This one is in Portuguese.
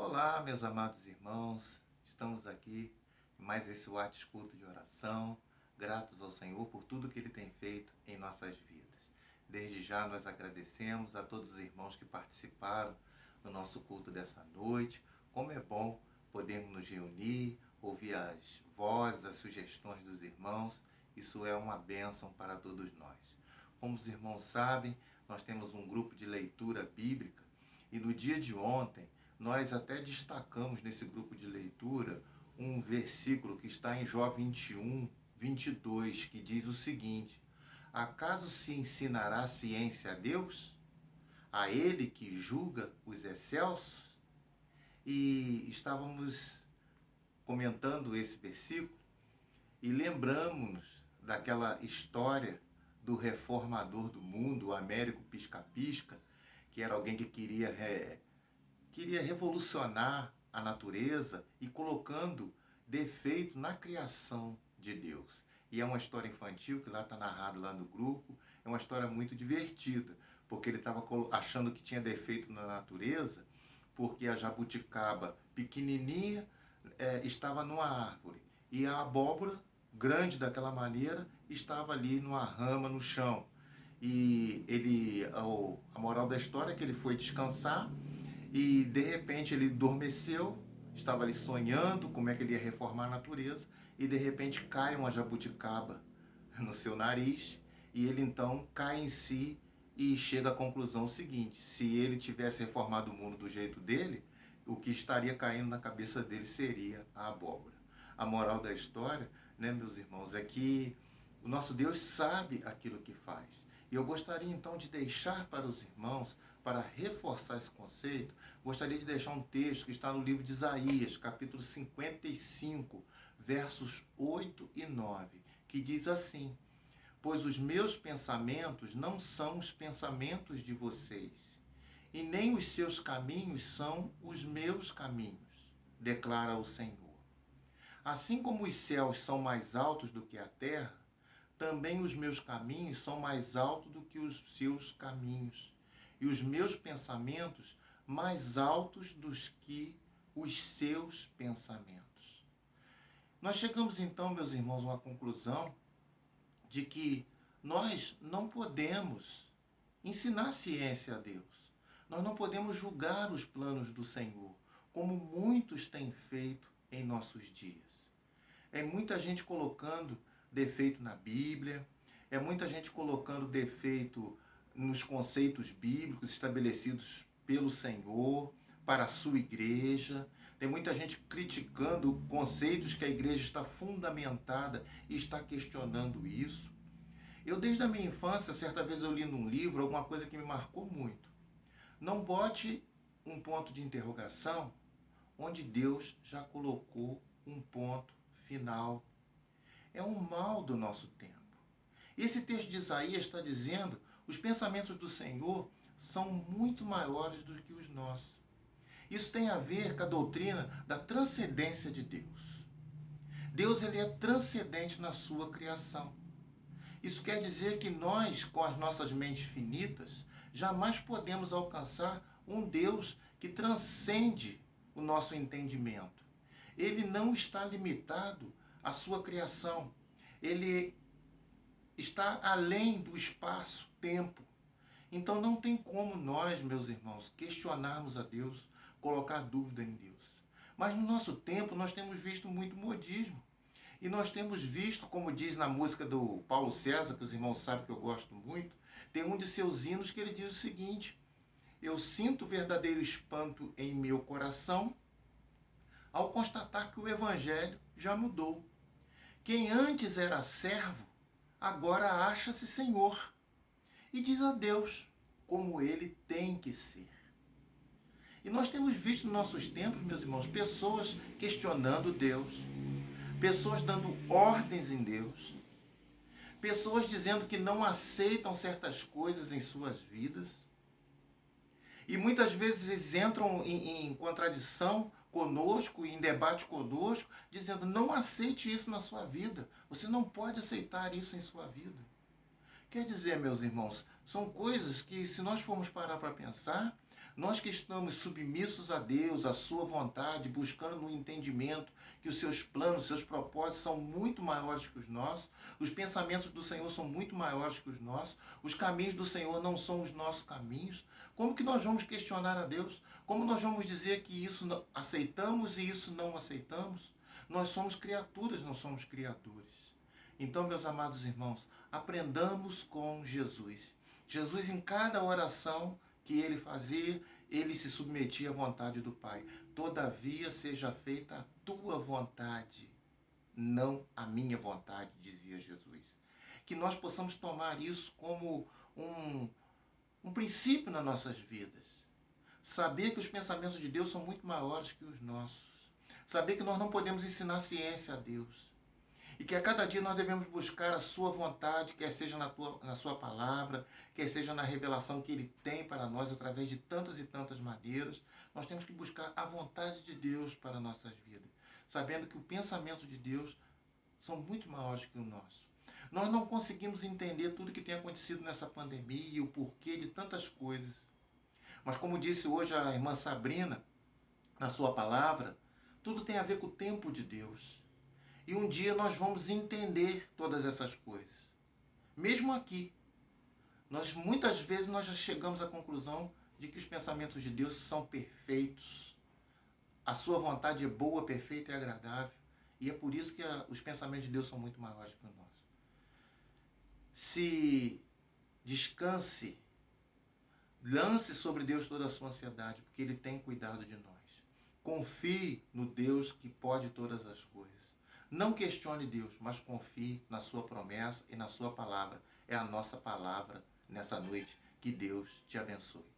Olá, meus amados irmãos, estamos aqui em mais esse Whats culto de oração, gratos ao Senhor por tudo que Ele tem feito em nossas vidas. Desde já nós agradecemos a todos os irmãos que participaram no nosso culto dessa noite. Como é bom podermos nos reunir, ouvir as vozes, as sugestões dos irmãos. Isso é uma bênção para todos nós. Como os irmãos sabem, nós temos um grupo de leitura bíblica e no dia de ontem nós até destacamos nesse grupo de leitura um versículo que está em Jó 21, 22, que diz o seguinte: acaso se ensinará ciência a Deus? A Ele que julga os excelsos? E estávamos comentando esse versículo e lembramos daquela história do reformador do mundo, o Américo Pisca-Pisca, que era alguém que queria revolucionar a natureza e colocando defeito na criação de Deus. E é uma história infantil que lá está narrado lá no grupo, é uma história muito divertida, porque ele estava achando que tinha defeito na natureza, porque a jabuticaba pequenininha estava numa árvore e a abóbora grande daquela maneira estava ali numa rama no chão. E a moral da história é que ele foi descansar e de repente ele adormeceu, estava ali sonhando como é que ele ia reformar a natureza, e de repente cai uma jabuticaba no seu nariz, e ele então cai em si e chega à conclusão seguinte: se ele tivesse reformado o mundo do jeito dele, o que estaria caindo na cabeça dele seria a abóbora. A moral da história, né, meus irmãos, é que o nosso Deus sabe aquilo que faz. E eu gostaria então de deixar para os irmãos, para reforçar esse conceito, gostaria de deixar um texto que está no livro de Isaías, capítulo 55, versos 8 e 9, que diz assim: pois os meus pensamentos não são os pensamentos de vocês, e nem os seus caminhos são os meus caminhos, declara o Senhor. Assim como os céus são mais altos do que a terra, também os meus caminhos são mais altos do que os seus caminhos, e os meus pensamentos mais altos do que os seus pensamentos. Nós chegamos então, meus irmãos, a uma conclusão de que nós não podemos ensinar ciência a Deus. Nós não podemos julgar os planos do Senhor, como muitos têm feito em nossos dias. É muita gente colocando defeito na Bíblia, é muita gente colocando defeito nos conceitos bíblicos estabelecidos pelo Senhor para a sua igreja. Tem muita gente criticando conceitos que a igreja está fundamentada e está questionando isso. Eu, desde a minha infância, certa vez eu li num livro alguma coisa que me marcou muito. Não bote um ponto de interrogação onde Deus já colocou um ponto final. É um mal do nosso tempo. Esse texto de Isaías está dizendo: os pensamentos do Senhor são muito maiores do que os nossos. Isso tem a ver com a doutrina da transcendência de Deus. Deus, ele é transcendente na sua criação. Isso quer dizer que nós, com as nossas mentes finitas, jamais podemos alcançar um Deus que transcende o nosso entendimento. Ele não está limitado à sua criação. Ele está além do espaço-tempo. Então não tem como nós, meus irmãos, questionarmos a Deus, colocar dúvida em Deus. Mas no nosso tempo nós temos visto muito modismo. E nós temos visto, como diz na música do Paulo César, que os irmãos sabem que eu gosto muito, tem um de seus hinos que ele diz o seguinte: eu sinto verdadeiro espanto em meu coração ao constatar que o Evangelho já mudou. Quem antes era servo, agora acha-se Senhor, e diz a Deus como ele tem que ser. E nós temos visto nos nossos tempos, meus irmãos, pessoas questionando Deus, pessoas dando ordens em Deus, pessoas dizendo que não aceitam certas coisas em suas vidas, e muitas vezes eles entram em contradição conosco, em debate conosco, dizendo: não aceite isso na sua vida, você não pode aceitar isso em sua vida. Quer dizer, meus irmãos, são coisas que, se nós formos parar para pensar, Nós que estamos submissos a Deus, à sua vontade, buscando no entendimento que os seus planos, os seus propósitos são muito maiores que os nossos, os pensamentos do Senhor são muito maiores que os nossos, os caminhos do Senhor não são os nossos caminhos. Como que nós vamos questionar a Deus? Como nós vamos dizer que isso não aceitamos e isso não aceitamos? Nós somos criaturas, não somos criadores. Então, meus amados irmãos, aprendamos com Jesus. Jesus, em cada oração que ele fazia, ele se submetia à vontade do Pai. Todavia seja feita a tua vontade, não a minha vontade, dizia Jesus. Que nós possamos tomar isso como um princípio nas nossas vidas. Saber que os pensamentos de Deus são muito maiores que os nossos. Saber que nós não podemos ensinar ciência a Deus. E que a cada dia nós devemos buscar a sua vontade, quer seja na sua palavra, quer seja na revelação que ele tem para nós através de tantas e tantas maneiras. Nós temos que buscar a vontade de Deus para nossas vidas, sabendo que o pensamento de Deus são muito maiores que o nosso. Nós não conseguimos entender tudo que tem acontecido nessa pandemia e o porquê de tantas coisas. Mas como disse hoje a irmã Sabrina, na sua palavra, tudo tem a ver com o tempo de Deus. E um dia nós vamos entender todas essas coisas. Mesmo aqui, muitas vezes nós já chegamos à conclusão de que os pensamentos de Deus são perfeitos. A sua vontade é boa, perfeita e agradável. E é por isso que os pensamentos de Deus são muito maiores que os nossos. Se descanse, lance sobre Deus toda a sua ansiedade, porque Ele tem cuidado de nós. Confie no Deus que pode todas as coisas. Não questione Deus, mas confie na sua promessa e na sua palavra. É a nossa palavra nessa noite. Que Deus te abençoe.